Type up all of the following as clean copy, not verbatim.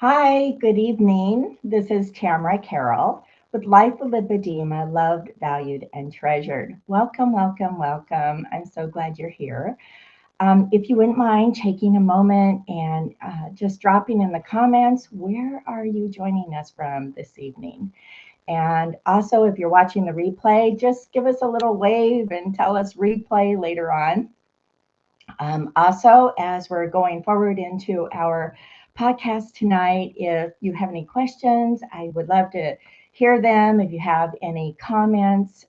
Hi, good evening. This is Tamara Carroll with Life with Lipedema, loved, valued, and treasured. Welcome, welcome, welcome. I'm so glad you're here. If you wouldn't mind taking a moment and just dropping in the comments, where are you joining us from this evening? And also, if you're watching the replay, just give us a little wave and tell us replay later on. Also, as we're going forward into our podcast tonight, if you have any questions, I would love to hear them. If you have any comments,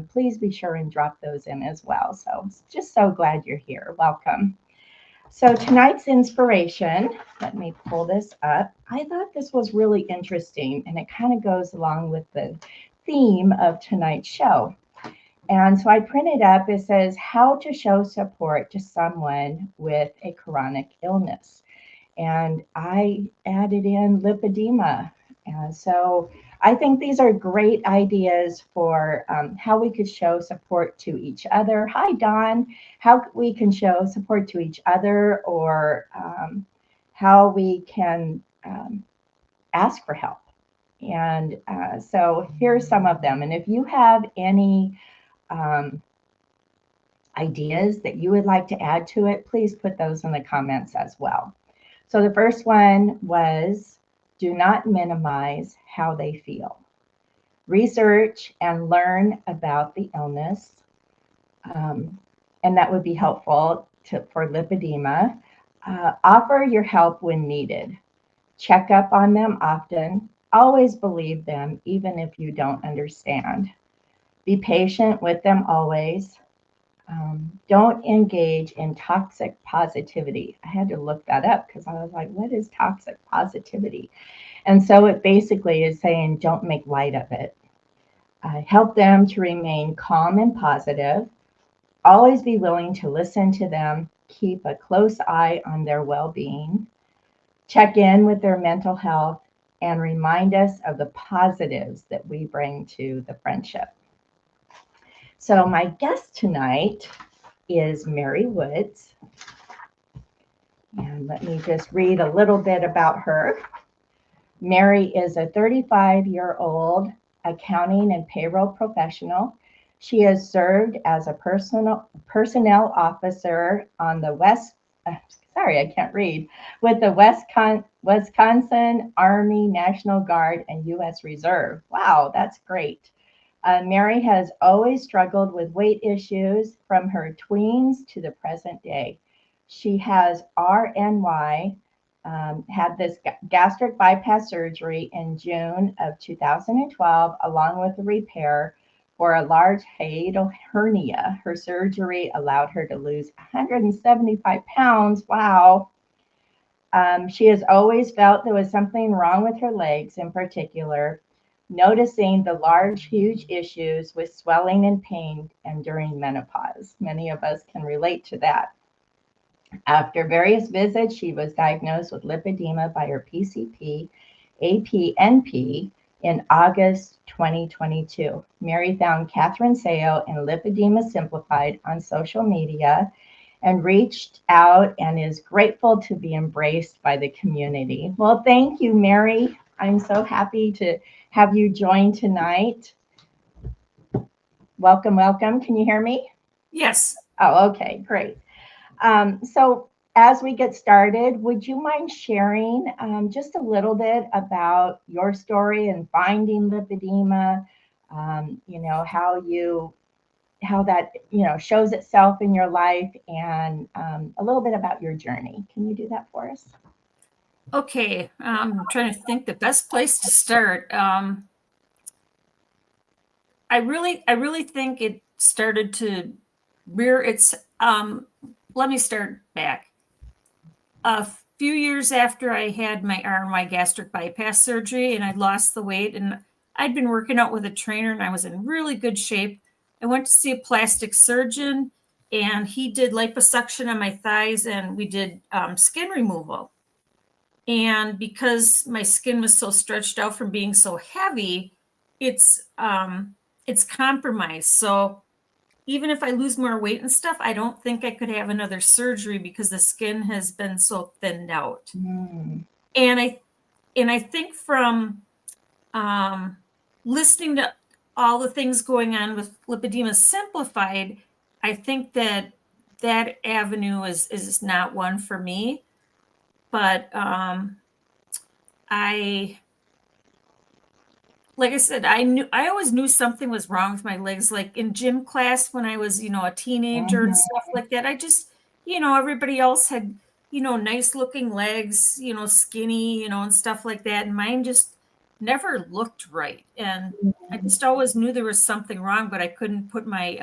please be sure and drop those in as well. So, just so glad you're here. Welcome. So, tonight's inspiration, let me pull this up. I thought this was really interesting and it kind of goes along with the theme of tonight's show. And so I printed up, it says how to show support to someone with a chronic illness. And I added in lipedema. And so I think these are great ideas for how we could show support to each other. Hi, Don. How we can show support to each other or how we can ask for help. And so here's some of them. And if you have any um, ideas that you would like to add to it, please put those in the comments as well. So the first one was do not minimize how they feel. Research and learn about the illness, and that would be helpful for lipedema. Offer your help when needed. Check up on them often. Always believe them, even if you don't understand. Be patient with them always. Don't engage in toxic positivity. I had to look that up because I was like, what is toxic positivity? And so it basically is saying don't make light of it. Help them to remain calm and positive. Always be willing to listen to them. Keep a close eye on their well being. Check in with their mental health and remind us of the positives that we bring to the friendship. So my guest tonight is Mary Woods. And let me just read a little bit about her. Mary is a 35-year-old accounting and payroll professional. She has served as a personnel officer on the with the Wisconsin Army National Guard and U.S. Reserve. Wow, that's great. Mary has always struggled with weight issues from her tweens to the present day. She has RNY, had this gastric bypass surgery in June of 2012, along with a repair for a large hiatal hernia. Her surgery allowed her to lose 175 pounds. Wow. She has always felt there was something wrong with her legs in particular, noticing the large, huge issues with swelling and pain and during menopause. Many of us can relate to that. After various visits, she was diagnosed with lipedema by her PCP, APNP, in August 2022. Mary found Catherine Seo in Lipedema Simplified on social media and reached out and is grateful to be embraced by the community. Well, thank you, Mary. I'm so happy to have you join tonight. Welcome, welcome. Can you hear me? Yes. Oh, okay, great. So as we get started, would you mind sharing just a little bit about your story and finding lipedema, how that, shows itself in your life and a little bit about your journey. Can you do that for us? Okay. I'm trying to think the best place to start. I really think it started to rear its. Let me start back. A few years after I had my gastric bypass surgery and I lost the weight and I'd been working out with a trainer and I was in really good shape. I went to see a plastic surgeon and he did liposuction on my thighs and we did skin removal. And because my skin was so stretched out from being so heavy, it's compromised. So even if I lose more weight and stuff, I don't think I could have another surgery because the skin has been so thinned out. And and I think from listening to all the things going on with lipedema simplified, I think that that avenue is not one for me. But I, like I said, I always knew something was wrong with my legs. Like in gym class when I was, a teenager and stuff like that, I just, everybody else had, nice looking legs, skinny, and stuff like that. And mine just never looked right. And I just always knew there was something wrong, but I couldn't put my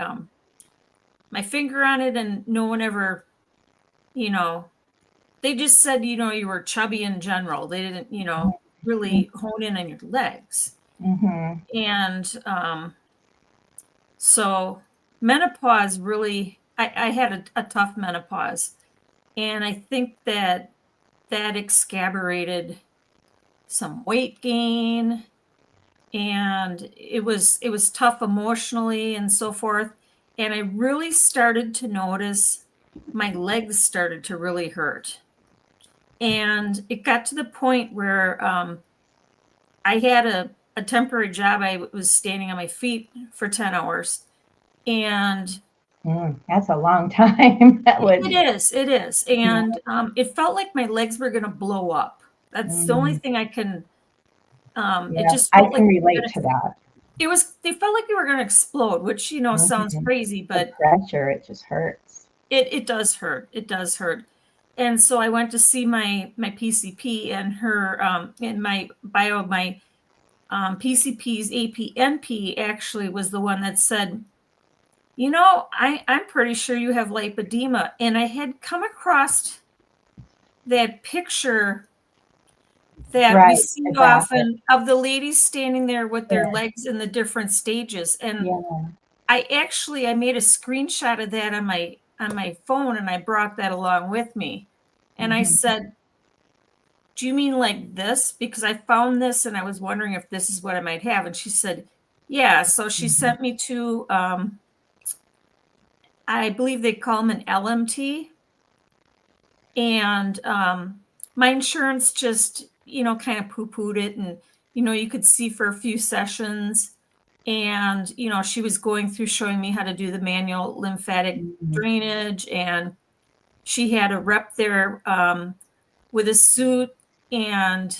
finger on it, and no one ever, they just said, you were chubby in general. They didn't, really hone in on your legs. Mm-hmm. And so menopause really, I had a tough menopause. And I think that exacerbated some weight gain, and it was tough emotionally and so forth. And I really started to notice my legs started to really hurt. And it got to the point where I had a temporary job. I was standing on my feet for 10 hours. And that's a long time. it is. And it felt like my legs were going to blow up. That's the only thing I can, it just I felt can like relate to that. They felt like they were going to explode, which, sounds crazy, but the pressure, it just hurts. It does hurt. It does hurt. And so I went to see my PCP, and her, in my bio, my PCP's APNP actually was the one that said, I'm pretty sure you have lipedema. And I had come across that picture that we see often of the ladies standing there with their legs in the different stages. And I made a screenshot of that on my phone, and I brought that along with me. And I said, do you mean like this? Because I found this and I was wondering if this is what I might have. And she said, yeah. So she sent me to, I believe they call them an LMT. And my insurance just, kind of poo-pooed it. And, you could see for a few sessions. And, she was going through showing me how to do the manual lymphatic drainage. And she had a rep there with a suit. And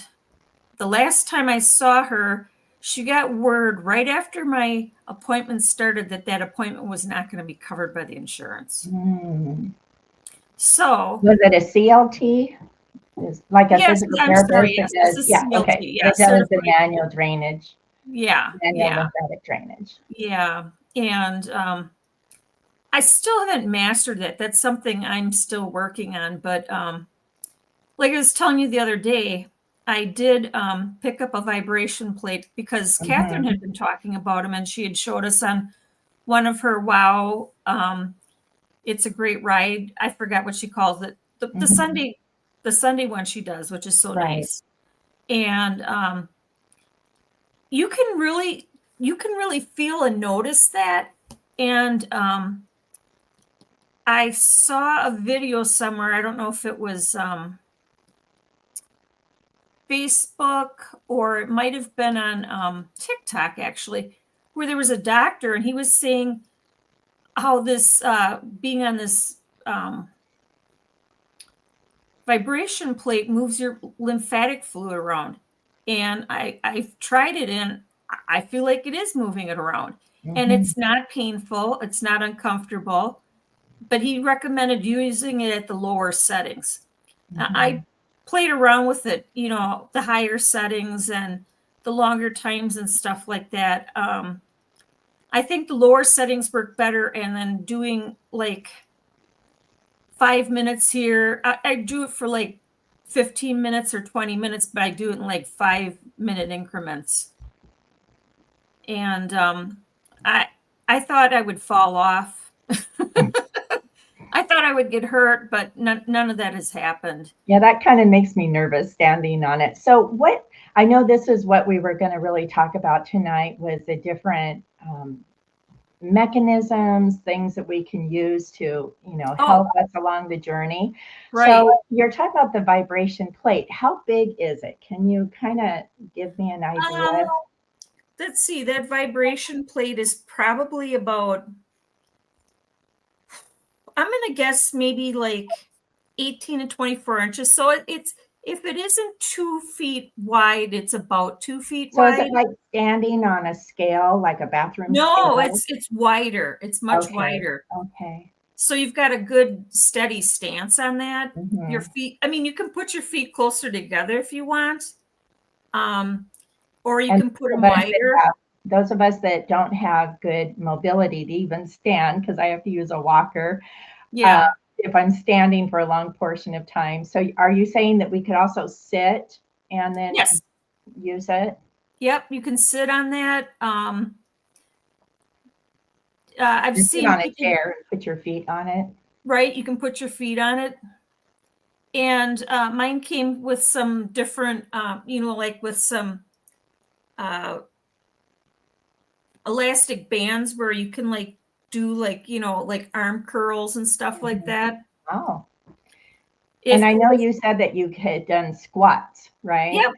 the last time I saw her, she got word right after my appointment started that appointment was not going to be covered by the insurance. So was it a CLT? Like a physical therapist? Yes, it does the manual drainage. Lymphatic drainage. Yeah. And I still haven't mastered it. That's something I'm still working on. But like I was telling you the other day, I did pick up a vibration plate because Catherine had been talking about them, and she had showed us on one of her WOW. It's a great ride. I forgot what she calls it. The Sunday one she does, which is so nice. And you can really feel and notice that. And I saw a video somewhere. I don't know if it was Facebook or it might have been on TikTok, actually, where there was a doctor, and he was saying how this being on this vibration plate moves your lymphatic fluid around. And I've tried it, and I feel like it is moving it around. And it's not painful. It's not uncomfortable. But he recommended using it at the lower settings. I played around with it, the higher settings and the longer times and stuff like that. I think the lower settings work better, and then doing like 5 minutes here. I do it for like 15 minutes or 20 minutes, but I do it in like 5-minute increments. And I thought I would fall off. I thought I would get hurt, but none of that has happened. Yeah, that kind of makes me nervous standing on it. So I know this is what we were going to really talk about tonight, was the different mechanisms, things that we can use to, Oh, help us along the journey. right. So you're talking about the vibration plate. How big is it? Can you kind of give me an idea? Um, let's see. That vibration plate is probably about, I'm gonna guess maybe like 18 to 24 inches. So it's, if it isn't 2 feet wide, it's about 2 feet So is it wide. like standing on a scale, like a bathroom No, scale? it's wider. It's much Okay. wider. Okay. So you've got a good steady stance on that. Your Hmm. feet, I mean, you can put your feet closer together if you want. Um, or you And can put them wider. those of us that don't have good mobility to even stand, because I have to use a walker, uh, Yeah. if I'm standing for a long portion of time. So are you saying that we could also sit and then Yes. use it? Yep. You can sit on that. I've And sit seen on a people, chair and put your feet on it? right? You can put your feet on it. And mine came with some different, like with some uh, elastic bands where you can like do like, like arm curls and stuff like Mhm. that. Oh, and If, I know you said that you had done squats, right? yep,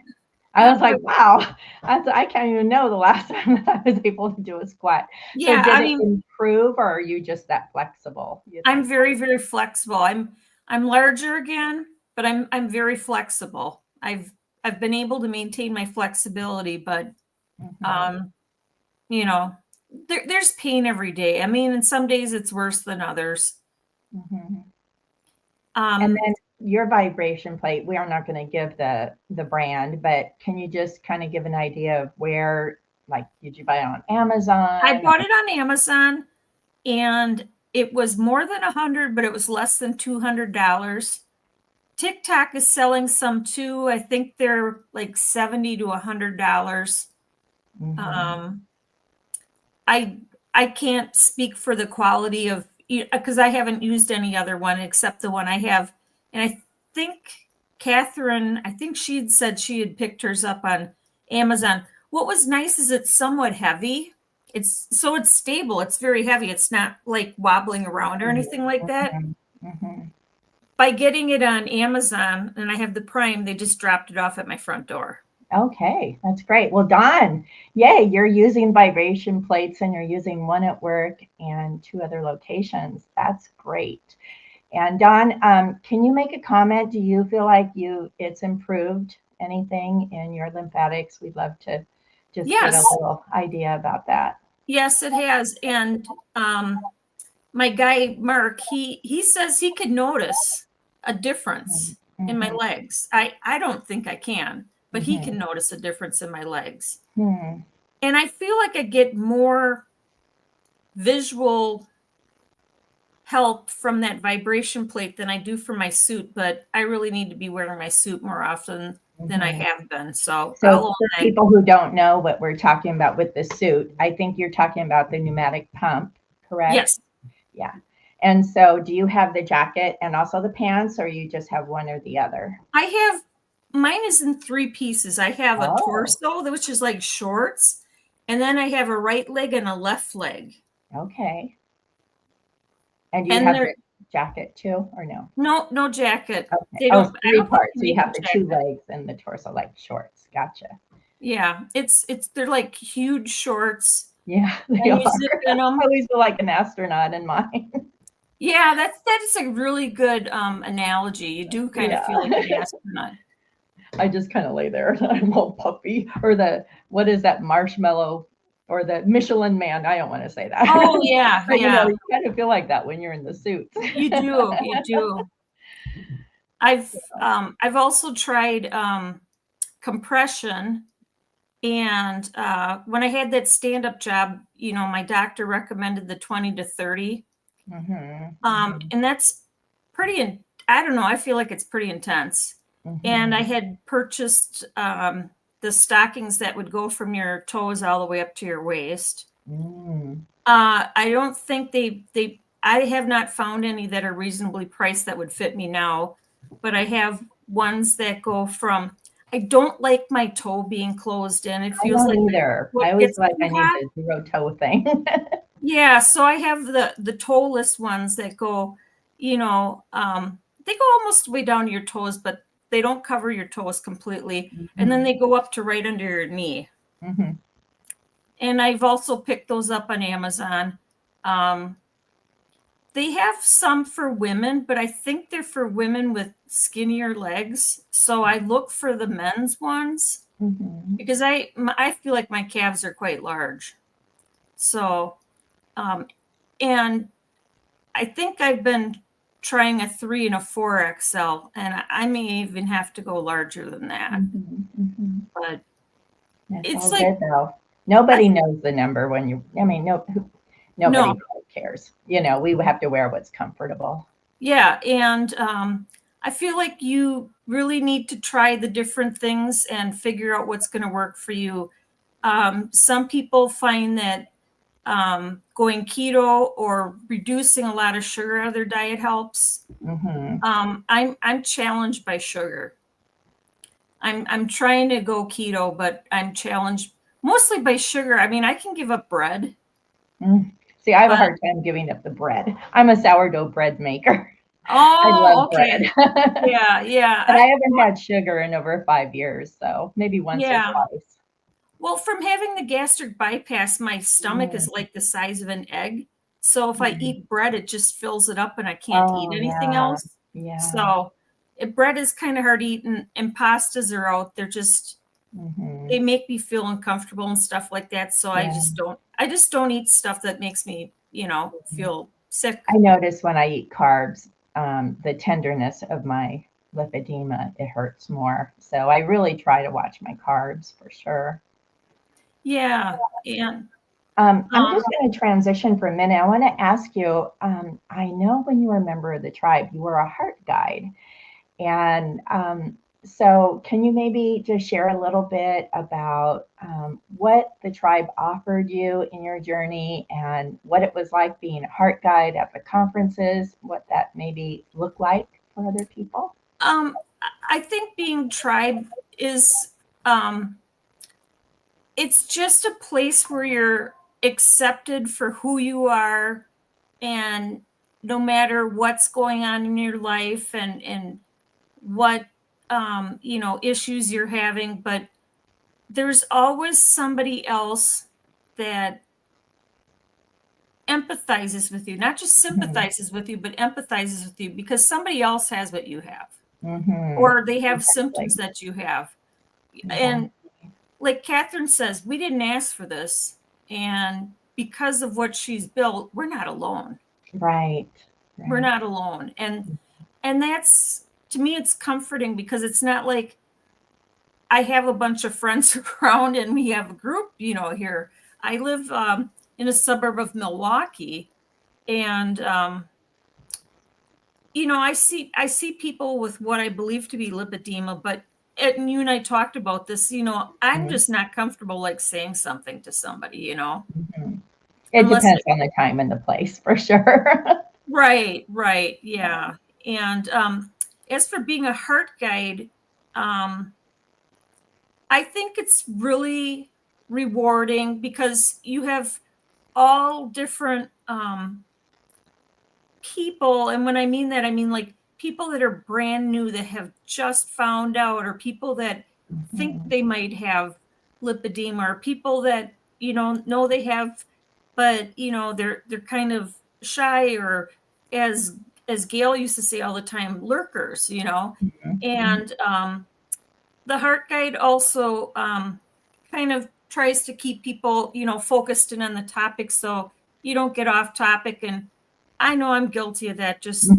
I was yep. like, wow, I can't even know the last time that I was able to do a squat. So Yeah. did I it mean, improve, or are you just that flexible, you I'm think? very, very flexible. I'm larger again, but I'm very flexible. I've been able to maintain my flexibility, but Mhm, um, you know, there's pain every day. I mean, and some days it's worse than others. mhm. And Um, then your vibration plate, we are not going to give the brand, but can you just kind of give an idea of where, like, did you buy it on I Amazon? bought it on Amazon and it was more than 100, but it was less than $200. TikTok is selling some too. I think they're like 70 to $100. Mhm, Um, I I can't speak for the quality of, because I haven't used any other one except the one I have, and I think Catherine, I think she'd said she had picked hers up on Amazon. What was nice is it's somewhat heavy. It's stable. It's very heavy. It's not like wobbling around or mhm, anything like that. mhm, mhm. By getting it on Amazon and I have the Prime, they just dropped it off at my front door. Okay, that's great. Well, Don, yay, you're using vibration plates and you're using one at work and two other locations. That's great. And Don, can you make a comment? Do you feel like it's improved anything in your lymphatics? We'd love to just get a Yes, little idea about that. yes, it has. And my guy Mark, he says he could notice a difference in my Mm-hmm, legs. I don't think I can, but he mm-hmm, can notice a difference in my legs. hmm. And I feel like I get more visual help from that vibration plate than I do from my suit, but I really need to be wearing my suit more often than I Hmm. have been. So So I'll own for that. people who don't know what we're talking about with the suit, I think you're talking about the pneumatic pump, correct? Yes, Yeah. And so do you have the jacket and also the pants, or you just have one or the other? I have, mine is in three pieces. I have a Oh, torso, which is like shorts, and then I have a right leg and a left leg. okay. And do you And have there, the jacket too, or no? no jacket. Okay. They Oh, don't, it's I three don't think parts. they So you make have a the two jacket. legs and the torso, like shorts. Gotcha. Yeah, they're like huge shorts Yeah, they and are. you zip in I them. always feel like an astronaut in mine. Yeah, that's a really good analogy. You do kind of feel like Yeah. an astronaut. I just kind of lay there and I'm all puffy. Or what is that marshmallow or the Michelin man? I don't want to say that. Oh yeah, But yeah. you kind of feel like that when you're in the suits. You do, you do. I've also tried compression. And when I had that stand up job, my doctor recommended the 20 to 30. Hmm. Hmm. And that's I don't know, I feel like it's pretty intense. And I Hmm. had purchased the stockings that would go from your toes all the way up to your waist. Mm. I don't think I have not found any that are reasonably priced that would fit me now, but I have ones that go from, I don't like my toe being closed in. It I feels don't like my either. I foot always gets feel like too I need hot. the zero toe thing. Yeah, so I have the toeless ones that go, they go almost way down to your toes, but they don't cover your toes completely. And then they go up to right under your knee. Mm-hmm. And I've also picked those up on Amazon. Um, they have some for women, but I think they're for women with skinnier legs. So I look for the men's ones Mm-hmm. because I feel like my calves are quite large. So, and I think I've been trying a 3 and a 4XL, and I may even have to go larger than that. Mm-hmm. Mm-hmm. But That's all it's good like, though. I Nobody think, knows the number when you, I mean, nobody no, really cares. We have to wear what's comfortable. yeah. And I feel like you really need to try the different things and figure out what's going to work for you. Some people find that going keto or reducing a lot of sugar out of their diet helps. Mm-hmm. I'm challenged by sugar. I'm trying to go keto, but I'm challenged mostly by sugar. I mean, I can give up bread, Mm. See, I have a but hard time giving up the bread. I'm a sourdough bread maker. I oh, love okay. bread. Yeah, yeah. But I haven't had sugar in over 5 years, so maybe once or Yeah. twice. Well, from having the gastric bypass, my stomach is like the size of an egg. So if I Mm. eat bread, it just fills it up and I can't eat Oh, anything yeah. else. Yeah. So bread is kind of hard to eat and pastas are out. Hmm. They make me feel uncomfortable and stuff like that. So Yeah. I just don't eat stuff that makes me, feel sick. I notice when I eat carbs, the tenderness of my lipedema, it hurts more. So I really try to watch my carbs for sure. Yeah. And I'm um, just going to transition for a minute. I want to ask you, I know when you were a member of the tribe, you were a heart guide. And so, can you maybe just share a little bit about what the tribe offered you in your journey and what it was like being a heart guide at the conferences, what that maybe looked like for other people? um, I think being tribe is um, it's just a place where you're accepted for who you are, and no matter what's going on in your life and what issues you're having, but there's always somebody else that empathizes with you, not just Hmm. sympathizes with you, but empathizes with you because somebody else has what you have, Hmm. or they have symptoms Exactly. that you have. And Exactly. like Catherine says, we didn't ask for this. And because of what she's built, we're not alone. Right. We're Right. not alone. And that's, to me, it's comforting because it's not like I have a bunch of friends around and we have a group, here. I live in a suburb of Milwaukee, and I see people with what I believe to be lipedema, but and you and I talked about this. I'm Mhm. just not comfortable like saying something to somebody, Mhm. It unless depends on the time and the place for sure. right, yeah. And as for being a heart guide, um, I think it's really rewarding because you have all different people. And when I mean that, I mean like people that are brand new that have just found out, or people that think Mhm. they might have lipedema, or people that, know they have, but they're kind of shy, or as Gail used to say all the time, lurkers, Mhm. Mhm. and the heart guide also kind of tries to keep people, focused and on the topic so you don't get off topic. And I know I'm guilty of that. Just